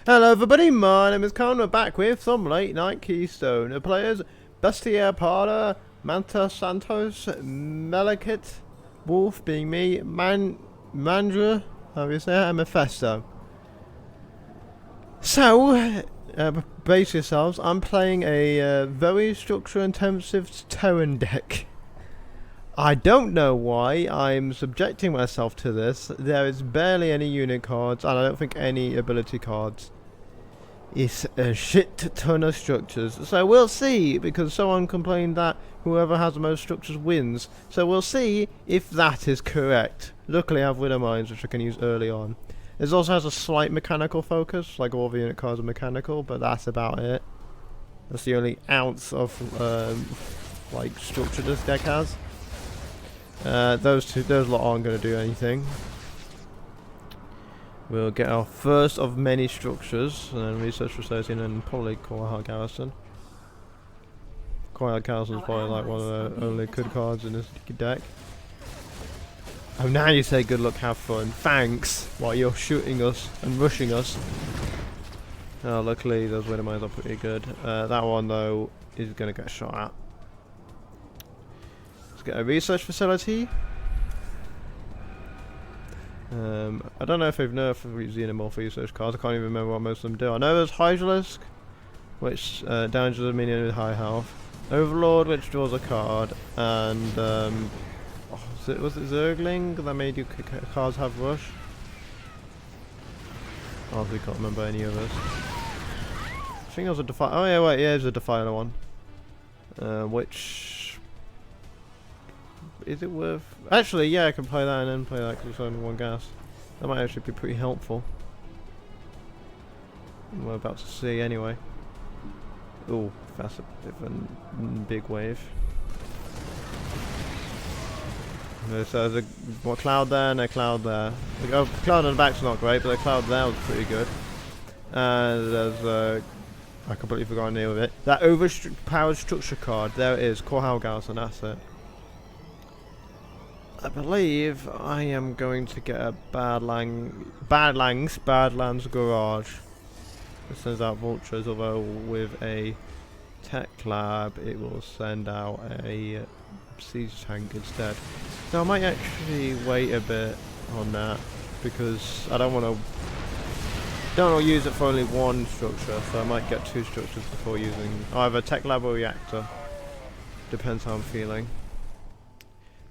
Hello everybody, my name is Connor, back with some late night Keystone. The players Bestia Parda, Manta Santos, Melekit, Wolf being me, Mandra, how do you say it, and Mephisto. So, brace yourselves, I'm playing a very structure intensive Terran deck. I don't know why I'm subjecting myself to this. There is barely any unit cards, and I don't think any ability cards. It's a shit ton of structures. So we'll see, because someone complained that whoever has the most structures wins. So we'll see if that is correct. Luckily I have Widow Mines, which I can use early on. It also has a slight mechanical focus, like all the unit cards are mechanical, but that's about it. That's the only ounce of like structure this deck has. Those lot aren't going to do anything. We'll get our first of many structures, and then research facility, and then probably Courtyard Garrison. Courtyard Garrison is probably like one of the only good cards in this deck. Oh, now you say good luck, have fun. Thanks, while you're shooting us and rushing us. Oh, luckily those Widow Mines are pretty good. That one though is going to get shot at. Let's get a research facility. I don't know if they've nerfed xenomorph research cards. I can't even remember what most of them do. I know there's Hydralisk, which damages a minion with high health. Overlord, which draws a card, and was it Zergling that made you cards have rush? I honestly can't remember any others. I think it was a Defiler. Oh yeah, wait, yeah, it's a Defiler one. Which is it worth? Actually, yeah, I can play that and then play that because it's only one gas. That might actually be pretty helpful. We're about to see anyway. Oh, that's a bit of a big wave. So there's a cloud there and a cloud there. The cloud on the back's not great, but the cloud there was pretty good. And there's I completely forgot the name of it. That overpowered structure card. There it is. Courtyard Garrison. That's it. I believe I am going to get a Badlands Garage. It sends out vultures, although with a tech lab it will send out a siege tank instead. So I might actually wait a bit on that because I don't want to use it for only one structure, so I might get two structures before using either tech lab or reactor. Depends how I'm feeling.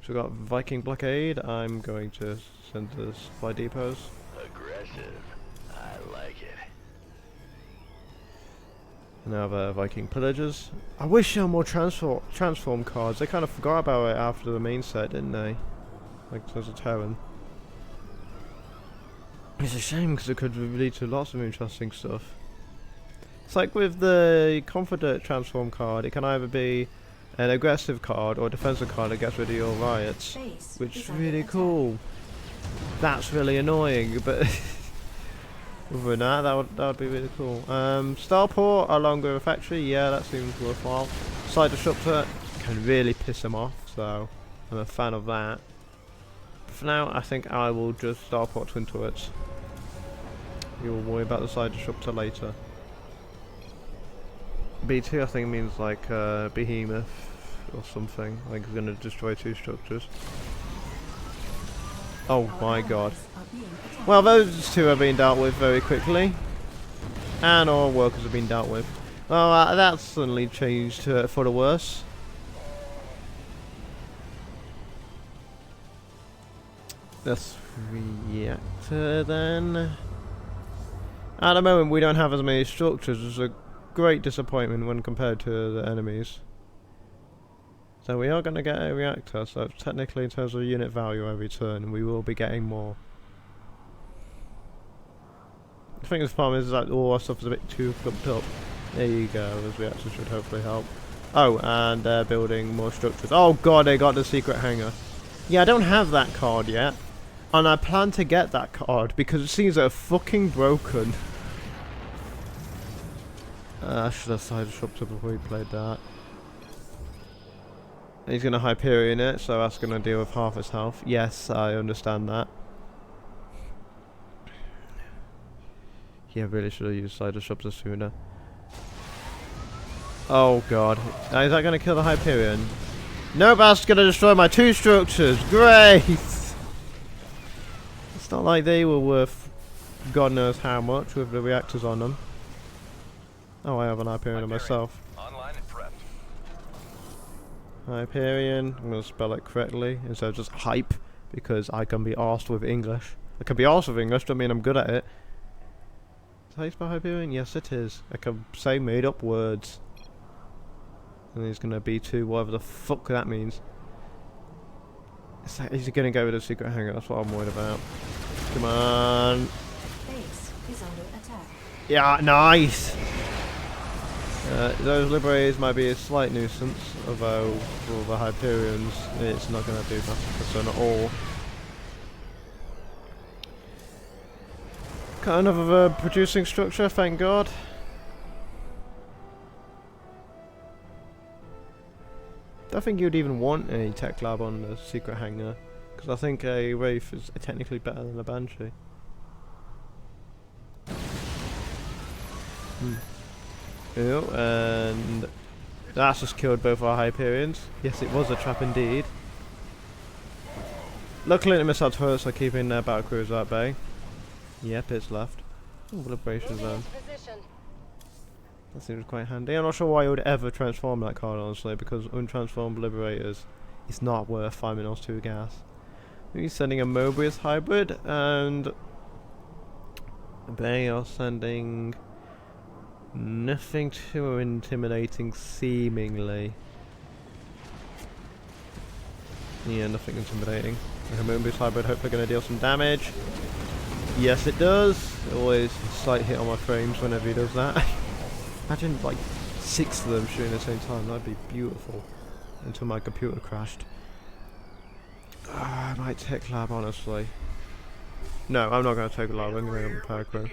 So we've got Viking Blockade. I'm going to send to the supply depots. Aggressive. I like it. Now the Viking Pillagers. I wish there were more transform cards. They kind of forgot about it after the main set, didn't they? Like there's a Terran. It's a shame because it could lead to lots of interesting stuff. It's like with the Confident transform card, it can either be an aggressive card or a defensive card that gets rid of your riots, which is really cool. That's really annoying, but other than that, that would be really cool. Starport along with a factory, yeah, that seems worthwhile. Side disruptor can really piss him off, so I'm a fan of that. But for now, I think I will just Starport twin turrets. You'll worry about the side disruptor later. B2 I think means like behemoth or something, like it's going to destroy two structures. Oh my god. Well, those two are being dealt with very quickly. And our workers have been dealt with. Well, that's suddenly changed for the worse. Let's reactor then. At the moment we don't have as many structures as a great disappointment when compared to the enemies. So we are going to get a reactor, so technically in terms of unit value every turn we will be getting more. I think this problem is that all our stuff is a bit too flipped up. There you go, those reactors should hopefully help. Oh, and they're building more structures. Oh god, they got the secret hangar. Yeah, I don't have that card yet. And I plan to get that card because it seems they're fucking broken. I should have side disruptor before we played that. He's going to Hyperion it, so that's going to deal with half his health. Yes, I understand that. Yeah, really should have used Cider Shops sooner. Oh god. Is that going to kill the Hyperion? Nope, that's going to destroy my 2 structures. Great! It's not like they were worth God knows how much with the reactors on them. Oh, I have an Hyperion on myself. Online and prepped. Hyperion. I'm going to spell it correctly instead of just hype, because I can be arsed with English. I can be arsed with English, don't mean I'm good at it. Is that how you spell Hyperion? Yes, it is. I can say made up words. And he's gonna be 2, whatever the fuck that means. It's like, is he gonna go with a secret hangar? That's what I'm worried about. Come on. Base is under attack. Yeah, nice! Those Liberators might be a slight nuisance, although for the Hyperions, it's not gonna do that at all. Got another producing structure, thank God. I don't think you'd even want a tech lab on the secret hangar, because I think a Wraith is technically better than a Banshee. Ew, and that's just killed both our Hyperions. Yes, it was a trap indeed. Luckily the missile turrets are keeping their battlecruiser at bay. Yep, it's left. Oh, Liberation Zone. That seems quite handy. I'm not sure why you would ever transform that card, honestly, because untransformed Liberators is not worth 5 minutes 2 gas. We're sending a Mobius hybrid, and they are sending nothing too intimidating, seemingly. Yeah, nothing intimidating. The Mobius hybrid hopefully going to deal some damage. Yes, it does. Always a slight hit on my frames whenever he does that. Imagine like 6 of them shooting at the same time, that'd be beautiful. Until my computer crashed. I might take lab, honestly. No, I'm not going to take a lab, I'm going to power crew.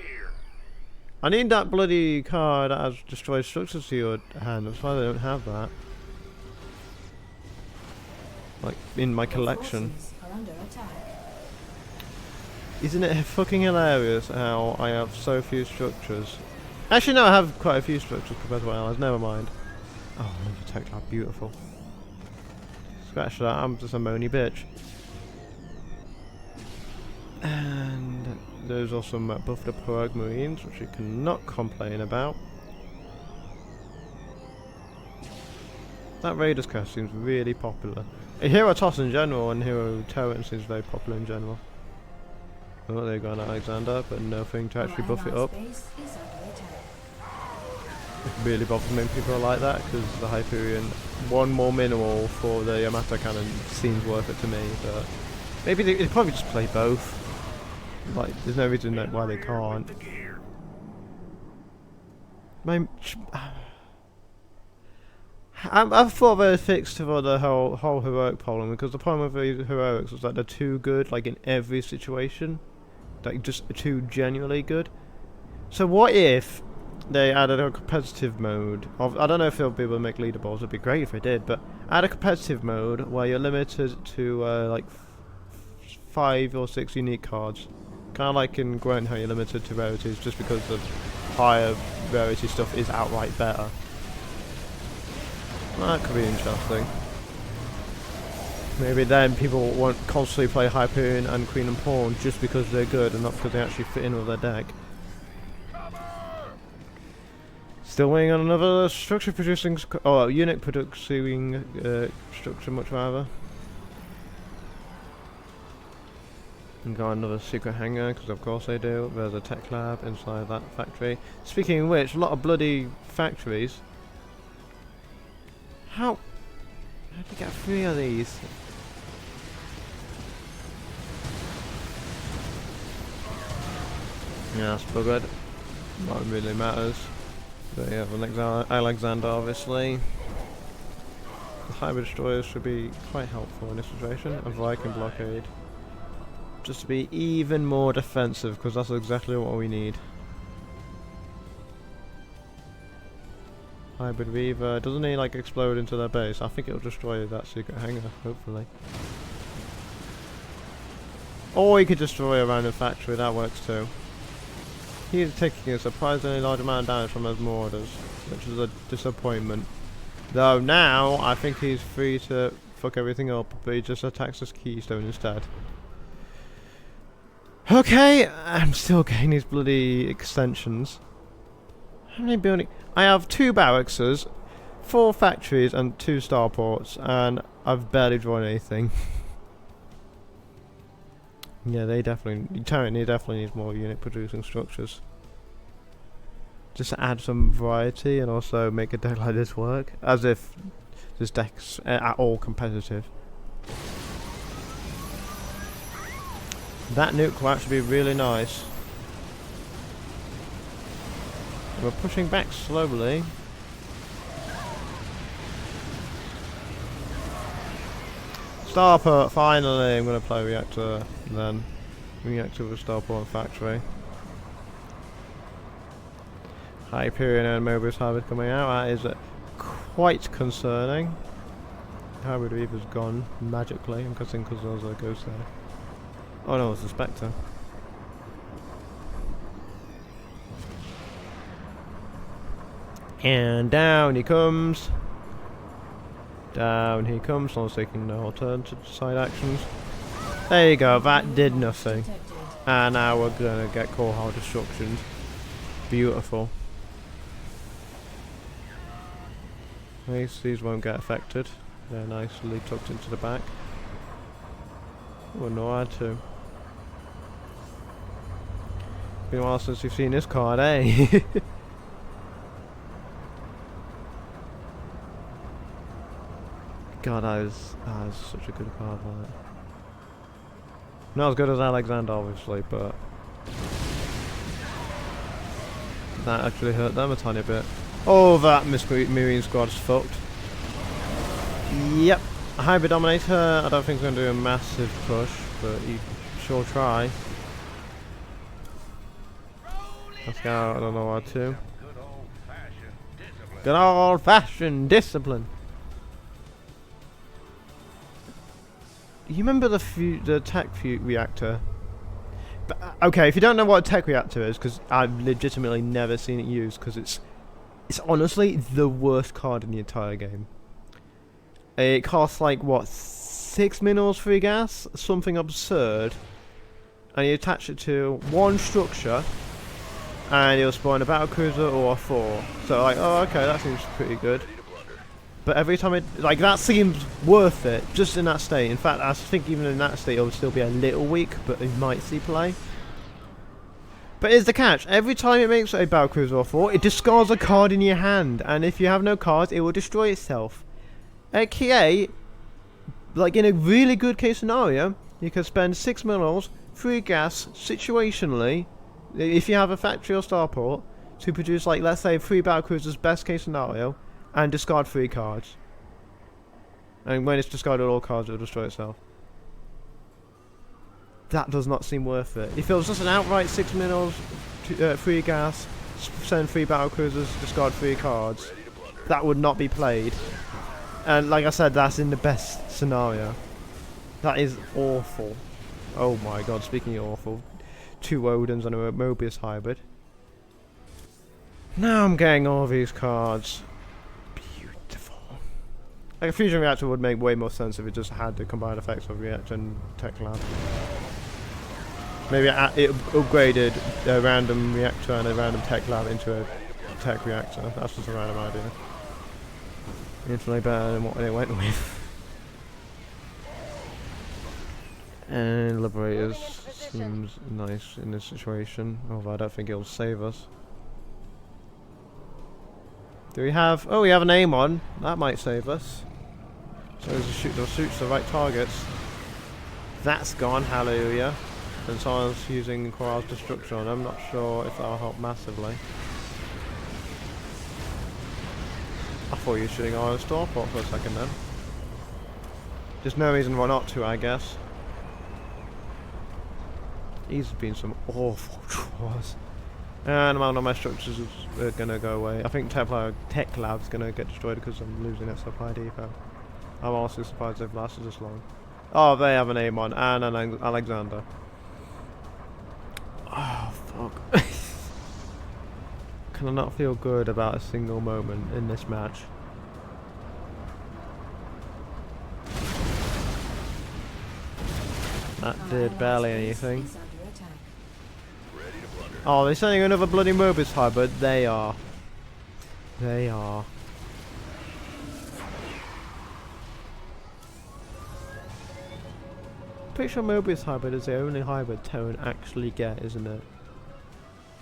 I need that bloody card that has destroyed structures to your hand, that's why I don't have that. Like, in my collection. Isn't it fucking hilarious how I have so few structures? Actually, no, I have quite a few structures compared to my allies. Never mind. Oh, another tech lab, beautiful. Scratch that. I'm just a moany bitch. And there's also some buffed up heroic marines, which you cannot complain about. That Raiders cast seems really popular. Hero Toss in general and Hero Turret seems very popular in general. Oh, they've got an Alexander, but nothing to actually buff it up. It really bothers me when people are like that, because the Hyperion, 1 more minimal for the Yamato cannon seems worth it to me, but maybe they probably just play both. Like, there's no reason why they can't. I've thought they fixed for the whole heroic problem, because the problem with the heroics was that they're too good, like in every situation. Like, just too genuinely good. So what if they added a competitive mode? I don't know if they'll be able to make leaderboards, it'd be great if they did, but add a competitive mode where you're limited to like 5 or 6 unique cards. Kind of like in Gwent how you're limited to rarities, just because the higher rarity stuff is outright better. That could be interesting. Maybe then people won't constantly play Hyperion and Queen and Pawn just because they're good and not because they actually fit in with their deck. Still waiting on another structure producing, unit producing structure, much rather. And got another secret hangar, because of course they do. There's a tech lab inside that factory. Speaking of which, a lot of bloody factories. How did you get 3 of these? Yeah, that's buggered. Not really matters. But yeah, Alexander obviously. The hybrid destroyers should be quite helpful in this situation. A Viking blockade. Just to be even more defensive, because that's exactly what we need. Hybrid Reaver, doesn't he like explode into their base? I think it'll destroy that secret hangar, hopefully. Or he could destroy a random factory, that works too. He's taking a surprisingly large amount of damage from those marauders, which is a disappointment. Though now, I think he's free to fuck everything up, but he just attacks this Keystone instead. Okay, I'm still getting these bloody extensions. How many building? I have 2 barracks, 4 factories, and 2 starports, and I've barely drawn anything. Yeah, they definitely needs more unit producing structures. Just to add some variety and also make a deck like this work, as if this deck's at all competitive. That nuke will actually be really nice. We're pushing back slowly. Starport, finally! I'm going to play reactor then. Reactor with Starport factory. Hyperion and Mobius Hybrid coming out. That is quite concerning. Hybrid Reaper's gone magically. I'm guessing because there was a ghost there. Oh no, it's the Spectre. And down he comes. Down he comes. Someone's taking no alternative side actions. There you go, that did nothing. And now we're gonna get core hull destruction. Beautiful. At least these won't get affected. They're nicely tucked into the back. Oh no, I had to. Been a while since you've seen this card, eh? God, that is such a good card, that. Not as good as Alexander, obviously, but that actually hurt them a tiny bit. Oh, that Marine squad's fucked. Yep. Hybrid Dominator, I don't think he's going to do a massive push, but he sure try. Let's go, I don't know what to. Good old fashioned discipline. You remember the tech reactor? But, okay, if you don't know what a tech reactor is, because I've legitimately never seen it used, because it's honestly the worst card in the entire game. It costs like what, 6 minerals free gas, something absurd, and you attach it to one structure, and you'll spawn a battlecruiser or a 4. So like, oh okay, that seems pretty good. But every time that seems worth it, just in that state. In fact, I think even in that state it will still be a little weak, but it might see play. But here's the catch, every time it makes a battlecruiser or 4, it discards a card in your hand, and if you have no cards, it will destroy itself. At KA, like in a really good case scenario, you can spend 6 minerals, free gas, situationally, if you have a factory or starport, to produce like, let's say, 3 battlecruisers best case scenario, and discard 3 cards. And when it's discarded all cards, it will destroy itself. That does not seem worth it. If it was just an outright 6 minerals, free gas, send 3 battlecruisers, discard 3 cards, that would not be played. And like I said, that's in the best scenario. That is awful. Oh my god, speaking of awful. 2 Odins and a Mobius hybrid. Now I'm getting all these cards. Beautiful. Like a fusion reactor would make way more sense if it just had the combined effects of reactor and tech lab. Maybe it upgraded a random reactor and a random tech lab into a tech reactor. That's just a random idea. Infinitely better than what they went with. And Liberators seems nice in this situation, although I don't think it'll save us. Do we have... oh, we have an aim on. That might save us. So they'll shoot the right targets. That's gone, hallelujah. And someone's using Coral's Destruction on them. I'm not sure if that'll help massively. I thought you were shooting on a starport for a second then. There's no reason why not to, I guess. These have been some awful draws. And amount of my structures is gonna go away. I think Tech Lab's gonna get destroyed because I'm losing that supply depot. I'm also surprised they've lasted this long. Oh, they have an aim on, and an Alexander. Oh, fuck. can I not feel good about a single moment in this match? That did barely anything. Is under attack. Ready to plunder. Oh, they're sending another bloody Mobius hybrid. They are. They are. Pretty sure Mobius hybrid is the only hybrid Terran actually get, isn't it?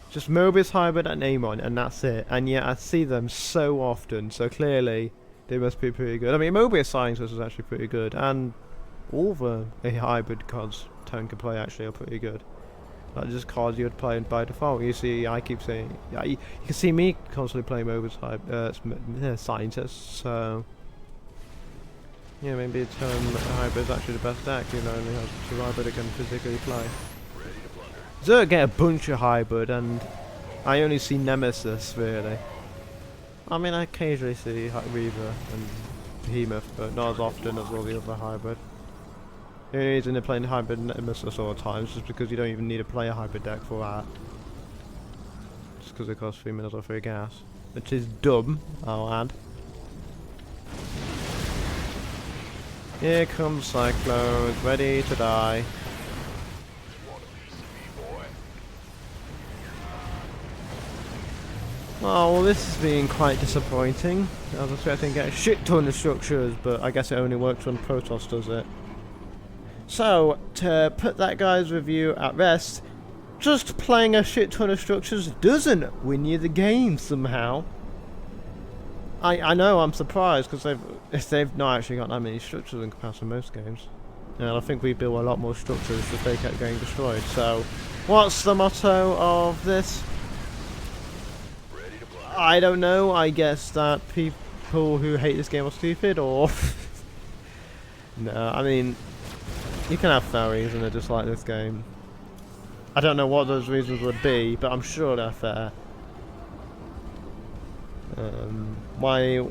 Just Mobius hybrid and Amon, and that's it. And yet I see them so often, so clearly they must be pretty good. I mean, Mobius Scientist is actually pretty good, and all the hybrid cards Terran can play actually are pretty good. Like just cards you would play by default. You see, I keep saying, yeah, you can see me constantly playing Mobius Scientist, so yeah, maybe Terran hybrid is actually the best deck. You know, only has two hybrid it can physically play. Ready to plunder. Zerg get a bunch of hybrid, and I only see Nemesis really. I mean, I occasionally see Reaver and Behemoth, but not as often as all the other hybrid. The only reason they're playing hybrid Nemesis all the time is just because you don't even need to play a hybrid deck for that. Just because it costs 3 minutes or 3 gas. Which is dumb, I'll add. Here comes Cyclones, ready to die. Oh, well, this is being quite disappointing. I was expecting to get a shit ton of structures, but I guess it only works when Protoss does it. So, to put that guy's review at rest, just playing a shit ton of structures doesn't win you the game somehow. I know, I'm surprised, because they've not actually got that many structures in comparison to most games. And I think we built a lot more structures if they kept getting destroyed. So, what's the motto of this? Ready to plunder. I don't know, I guess that people who hate this game are stupid, or... No, I mean, you can have fair reasons to dislike this game. I don't know what those reasons would be, but I'm sure they're fair. My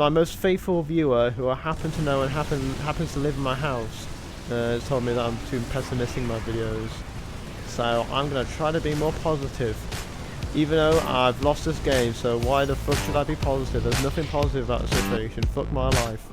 most faithful viewer, who I happen to know and happens to live in my house, has told me that I'm too pessimistic in my videos. So I'm gonna try to be more positive. Even though I've lost this game, so why the fuck should I be positive? There's nothing positive about the situation. Fuck my life.